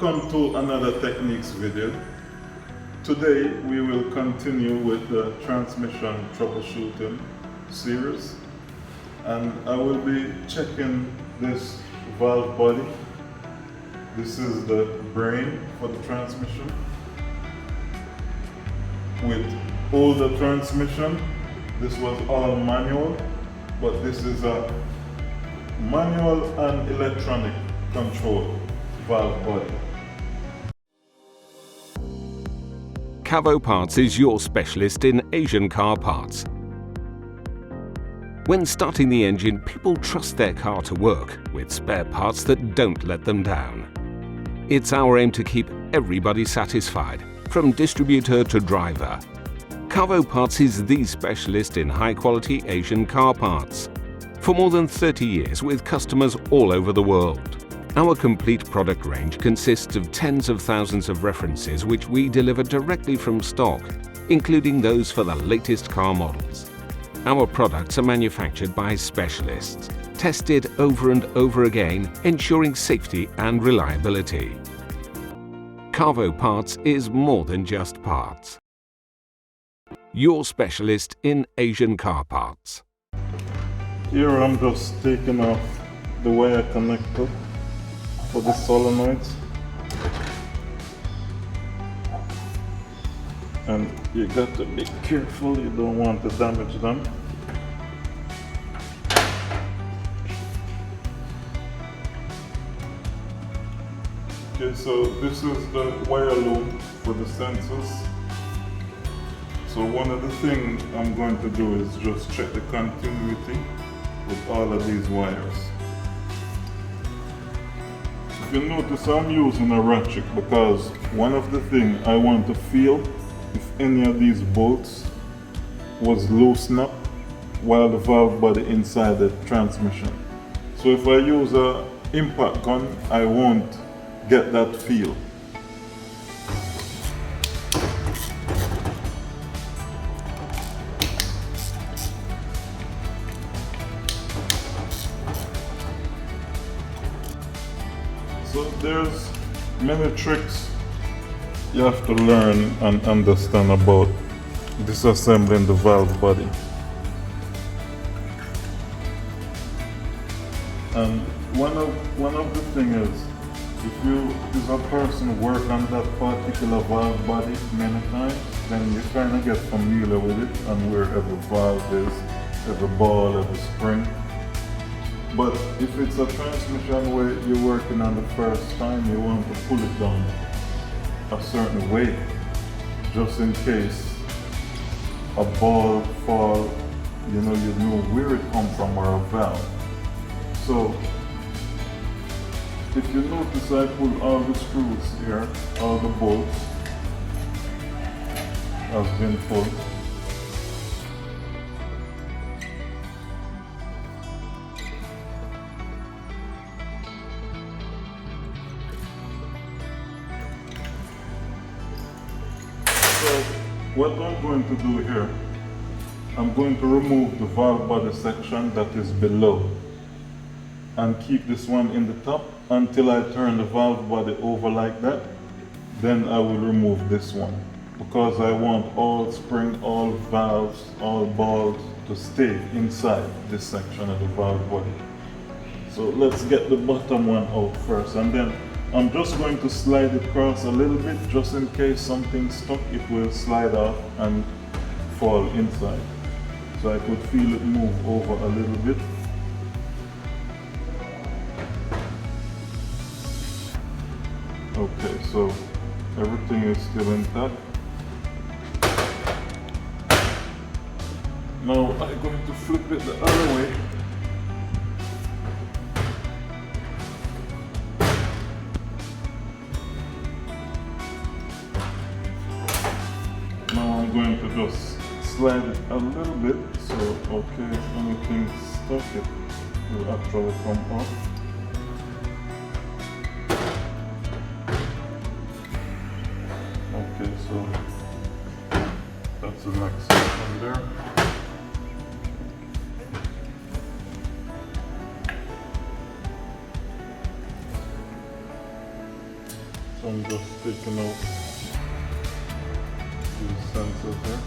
Welcome to another techniques video. Today we will continue with the transmission troubleshooting series, and I will be checking this valve body. This is the brain for the transmission. With older transmission, this was all manual, but this is a manual and electronic control valve body. Cavo Parts is your specialist in Asian car parts. When starting the engine, people trust their car to work with spare parts that don't let them down. It's our aim to keep everybody satisfied, from distributor to driver. Cavo Parts is the specialist in high-quality Asian car parts. For more than 30 years with customers all over the world. Our complete product range consists of tens of thousands of references which we deliver directly from stock, including those for the latest car models. Our products are manufactured by specialists, tested over and over again, ensuring safety and reliability. Cavo Parts is more than just parts. Your specialist in Asian car parts. Here I'm just taking off the wire connector for the solenoids, and you got to be careful, you don't want to damage them. Okay, so this is the wire loop for the sensors. So one of the things I'm going to do is just check the continuity with all of these wires. If you notice, I'm using a ratchet because one of the things I want to feel if any of these bolts was loosened up while the valve body inside the transmission. So if I use a impact gun, I won't get that feel. So there's many tricks you have to learn and understand about disassembling the valve body. And one of the things is, if a person work on that particular valve body many times, then you kind of get familiar with it and where every valve is, every ball, every spring. But if it's a transmission where you're working on the first time, you want to pull it down a certain way, just in case a ball fall, you know where it comes from, or a valve. So if you notice, I pull all the screws here, all the bolts has been pulled. So what I'm going to do here, I'm going to remove the valve body section that is below and keep this one in the top until I turn the valve body over like that. Then I will remove this one because I want all spring, all valves, all balls to stay inside this section of the valve body. So let's get the bottom one out first, and then I'm just going to slide it across a little bit, just in case something's stuck, it will slide off and fall inside. So I could feel it move over a little bit. Okay, so everything is still intact. Now I'm going to flip it the other way. I'm going to just slide it a little bit, so okay, if anything's stuck, it will actually come off. Okay, so that's the next section there. So I'm just taking out these sensors here.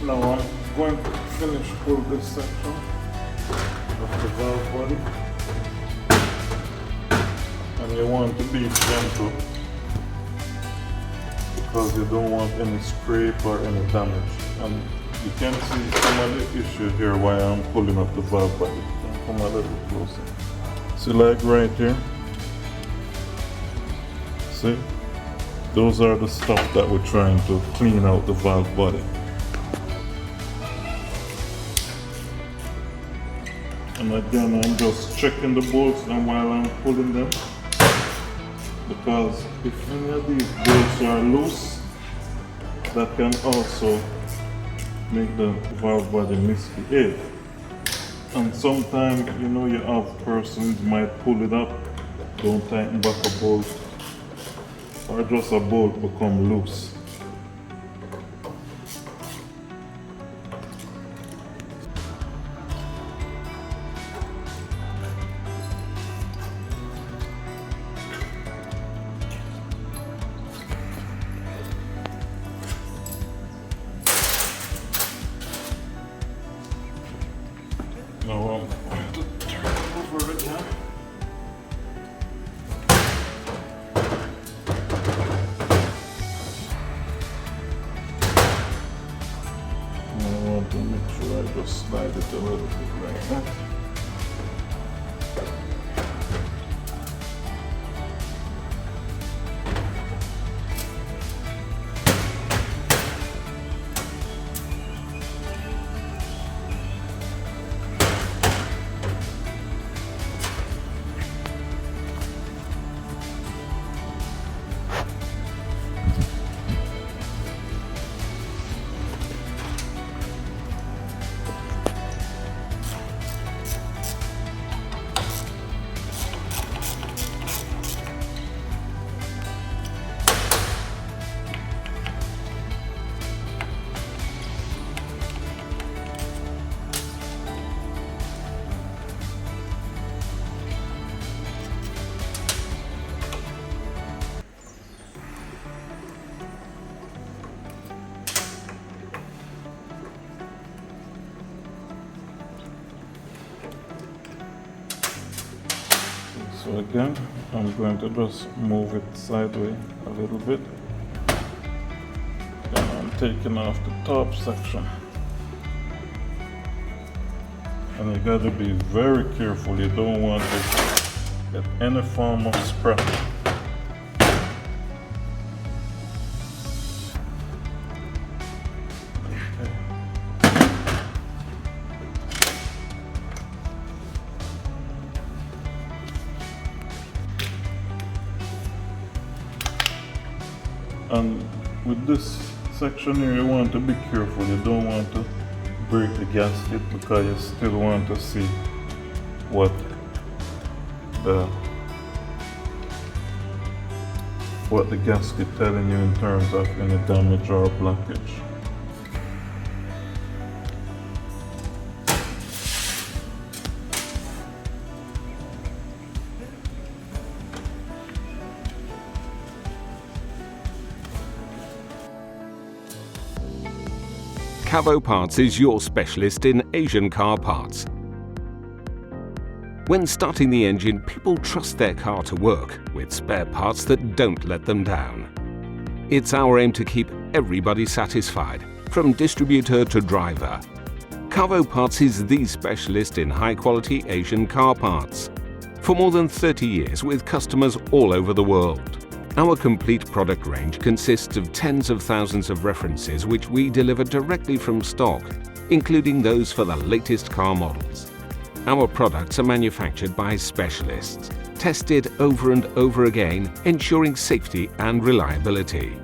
Now I'm going to finish pull this section of the valve body, and you want to be gentle because you don't want any scrape or any damage. And you can see some of the issue here while I'm pulling up the valve body. I'll come a little closer. See, like right here, see, those are the stuff that we're trying to clean out the valve body. And again, I'm just checking the bolts and while I'm pulling them, because if any of these bolts are loose, that can also make the valve body misbehave. And sometimes, you know, you have persons might pull it up, don't tighten back a bolt, or just a bolt become loose. Now I'm going to turn it over again. And I want to make sure I just slide it a little bit like that. So again, I'm going to just move it sideways a little bit. Then I'm taking off the top section. And you got to be very careful. You don't want to get any form of scratch. And with this section here, you want to be careful. You don't want to break the gasket because you still want to see what the gasket telling you in terms of any damage or blockage. Cavo Parts is your specialist in Asian car parts. When starting the engine, people trust their car to work with spare parts that don't let them down. It's our aim to keep everybody satisfied, from distributor to driver. Cavo Parts is the specialist in high-quality Asian car parts. For more than 30 years with customers all over the world. Our complete product range consists of tens of thousands of references which we deliver directly from stock, including those for the latest car models. Our products are manufactured by specialists, tested over and over again, ensuring safety and reliability.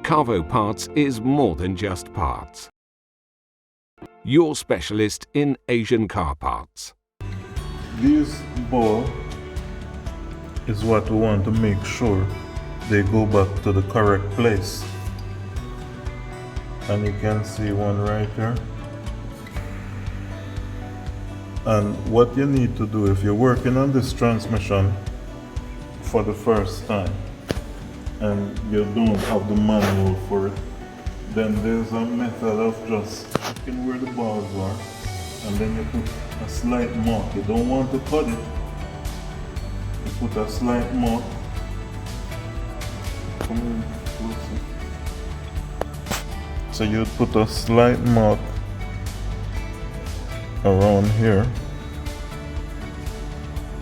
Carvo Parts is more than just parts. Your specialist in Asian car parts. These ball is what we want to make sure they go back to the correct place. And you can see one right here. And what you need to do if you're working on this transmission for the first time and you don't have the manual for it, then there's a method of just checking where the balls are, and then you put a slight mark. You don't want to cut it. You put a slight mark. Come in closer. So you put a slight mark around here,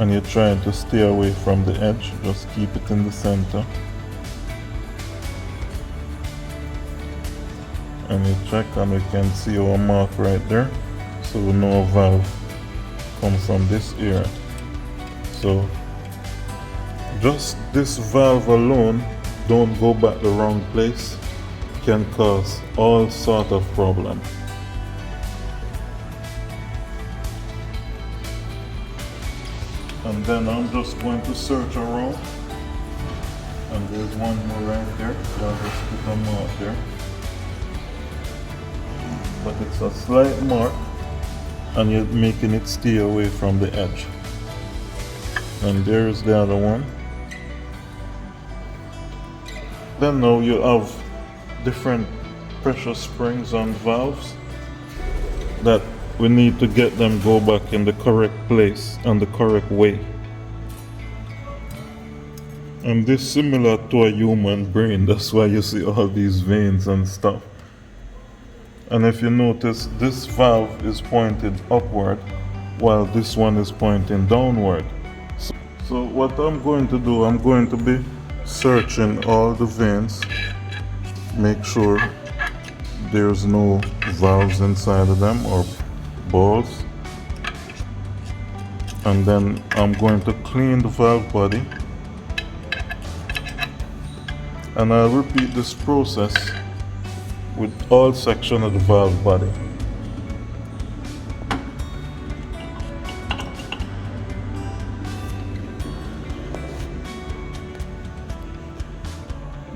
and you're trying to stay away from the edge. Just keep it in the center. And you check, and we can see our mark right there, so we know a valve comes from this area. So just this valve alone, don't go back the wrong place, can cause all sort of problem. And then I'm just going to search around, and there's one more right there, so I'll just put a mark there. But it's a slight mark, and you're making it stay away from the edge. And there's the other one. Then now you have different pressure springs on valves that we need to get them go back in the correct place and the correct way. And this is similar to a human brain, that's why you see all these veins and stuff. And if you notice, this valve is pointed upward while this one is pointing downward. So what I'm going to do, I'm going to be searching all the veins, make sure there's no valves inside of them or balls. And then I'm going to clean the valve body. And I'll repeat this process with all sections of the valve body.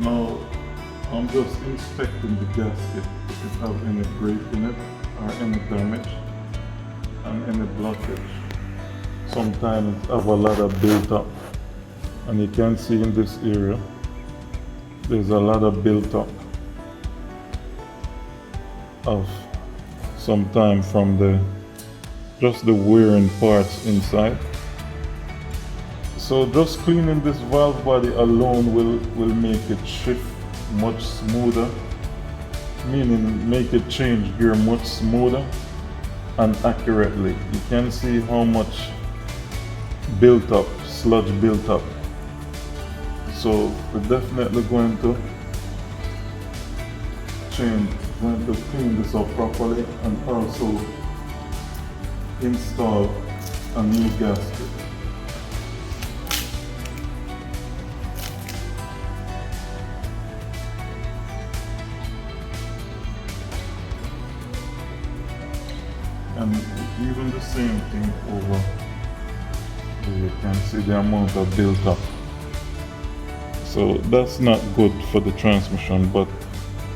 Now I'm just inspecting the gasket if it has any break in it or any damage and any blockage. Sometimes it have a lot of built up, and you can see in this area there's a lot of built up of some time from just the wearing parts inside. So just cleaning this valve body alone will make it shift much smoother, meaning make it change gear much smoother and accurately. You can see how much built up, sludge built up. So we're definitely going to clean this up properly and also install a new gasket. And even the same thing over here, you can see the amount of built up. So that's not good for the transmission, but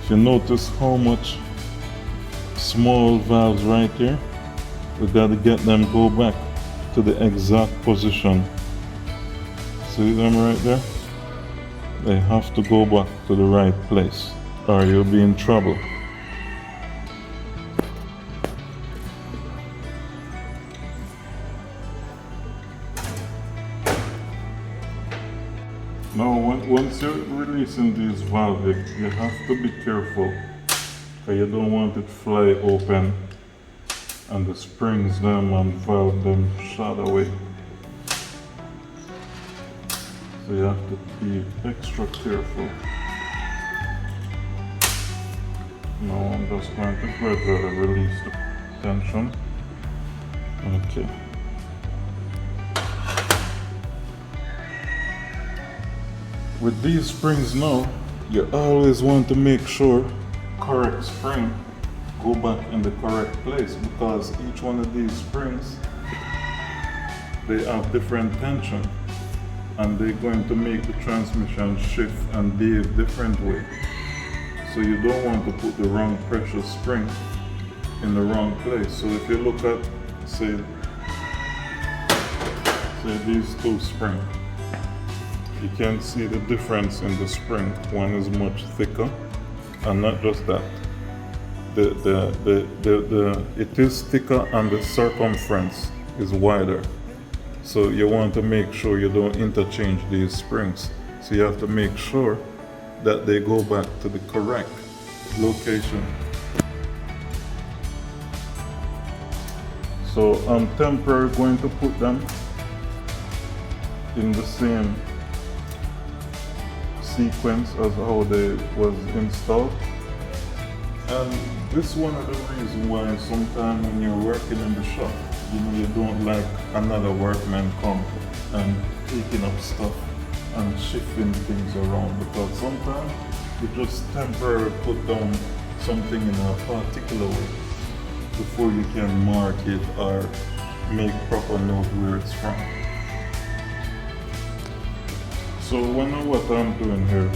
if you notice how much small valves right here, we got to get them go back to the exact position. See them right there? They have to go back to the right place or you'll be in trouble. Now, once you're releasing these valves, you have to be careful because you don't want it fly open and the springs them and valve them shot away. So you have to be extra careful. Now I'm just going to gradually release the tension. Okay. With these springs now, you always want to make sure correct spring go back in the correct place, because each one of these springs, they have different tension and they're going to make the transmission shift and behave different way. So you don't want to put the wrong pressure spring in the wrong place. So if you look at, say these two springs, you can see the difference in the spring. One is much thicker, and not just that, it is thicker and the circumference is wider. So you want to make sure you don't interchange these springs. So you have to make sure that they go back to the correct location. So I'm temporarily going to put them in the same sequence as how they was installed. And this is one of the reasons why sometimes when you're working in the shop, you don't like another workman come and taking up stuff and shifting things around, because sometimes you just temporarily put down something in a particular way before you can mark it or make proper note where it's from. So what I'm doing here,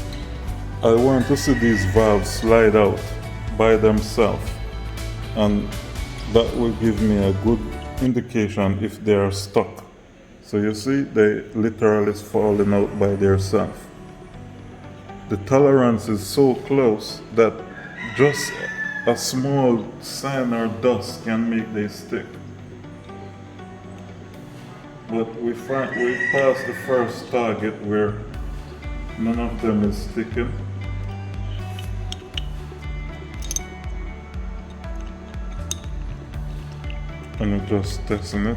I want to see these valves slide out by themselves, and that will give me a good indication if they are stuck. So you see, they literally is falling out by themselves. The tolerance is so close that just a small sand or dust can make they stick. But we passed the first target where none of them is sticking. And we're just testing it.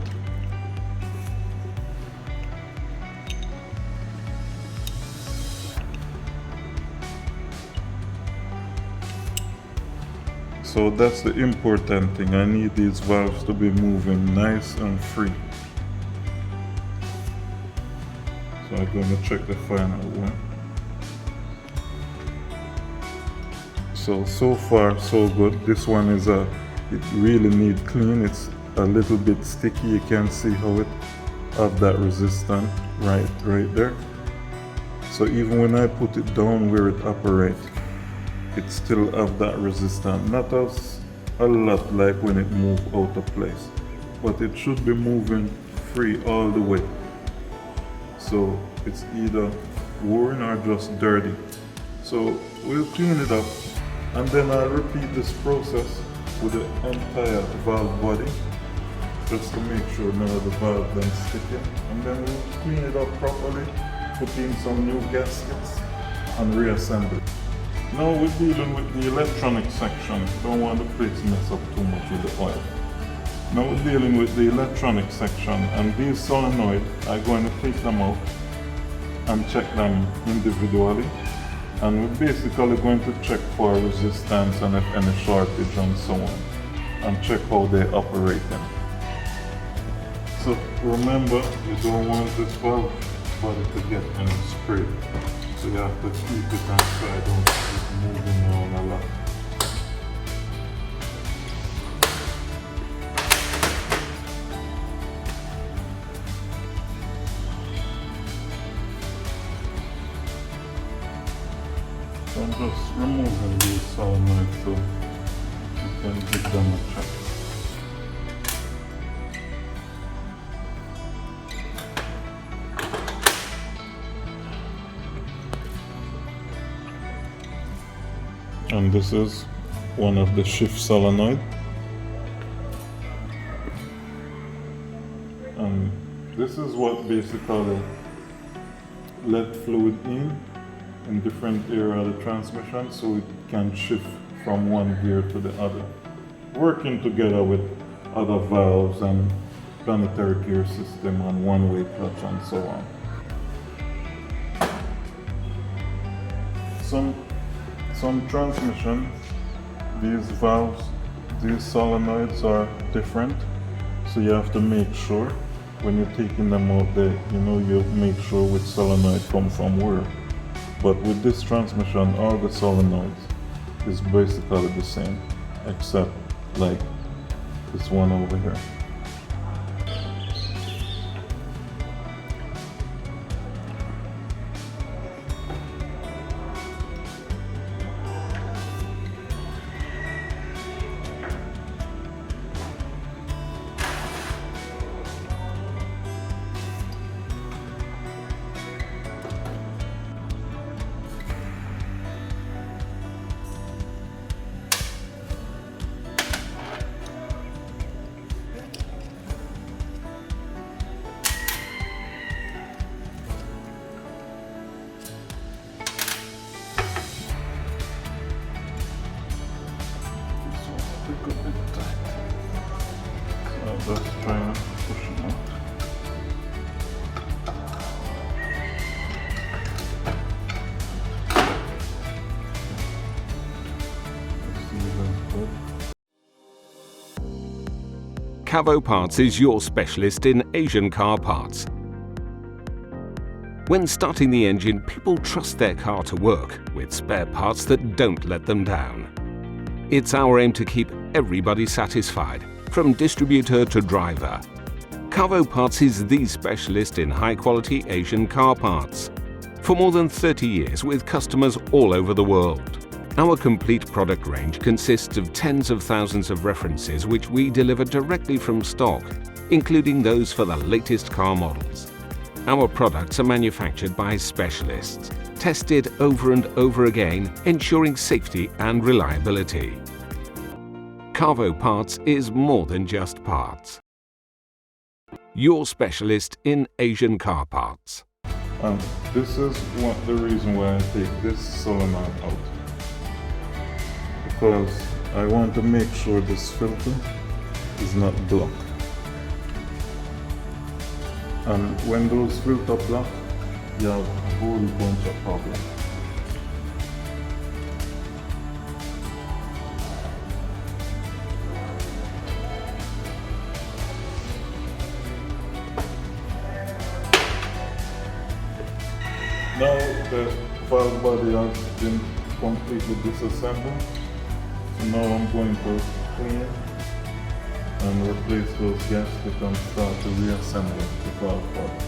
So that's the important thing. I need these valves to be moving nice and free. So I'm going to check the final one. So far so good. This one is it really need clean. It's a little bit sticky. You can see how it have that resistance right there. So even when I put it down where it operates, it still have that resistance. Not as a lot like when it move out of place, but it should be moving free all the way. So it's either worn or just dirty. So we'll clean it up, and then I'll repeat this process with the entire valve body, just to make sure none of the valves then sticking. And then we'll clean it up properly, put in some new gaskets, and reassemble it. Now we're dealing with the electronic section. Don't want the plates mess up too much with the oil. Now we're dealing with the electronic section, and these solenoids, I'm going to take them out and check them individually. And we're basically going to check for resistance and if any shortage and so on, and check how they operate them. So remember, you don't want this valve body to get any spray. So you have to keep it and try, don't keep moving around a lot. So I'm just removing these solenoids so you can give them a check. And this is one of the shift solenoid. And this is what basically let fluid in different area of the transmission, so it can shift from one gear to the other, working together with other valves and planetary gear system and one-way clutch and so on. Some transmission, these valves, these solenoids are different, so you have to make sure when you're taking them out there, you make sure which solenoid comes from where. But with this transmission, all the solenoids is basically the same, except like this one over here. A bit tight. So let's try and push it out. Let's see if that's good. Cavo Parts is your specialist in Asian car parts. When starting the engine, people trust their car to work with spare parts that don't let them down. It's our aim to keep everybody satisfied, from distributor to driver. Cavo Parts is the specialist in high-quality Asian car parts. For more than 30 years with customers all over the world. Our complete product range consists of tens of thousands of references which we deliver directly from stock, including those for the latest car models. Our products are manufactured by specialists, tested over and over again, ensuring safety and reliability. Cavo Parts is more than just parts. Your specialist in Asian car parts. And this is the reason why I take this solenoid out. Because I want to make sure this filter is not blocked. And when those filters block, you have a whole bunch of problems. Now the valve body has been completely disassembled. So now I'm going to clean and replace those gaskets and start to reassemble the valve body.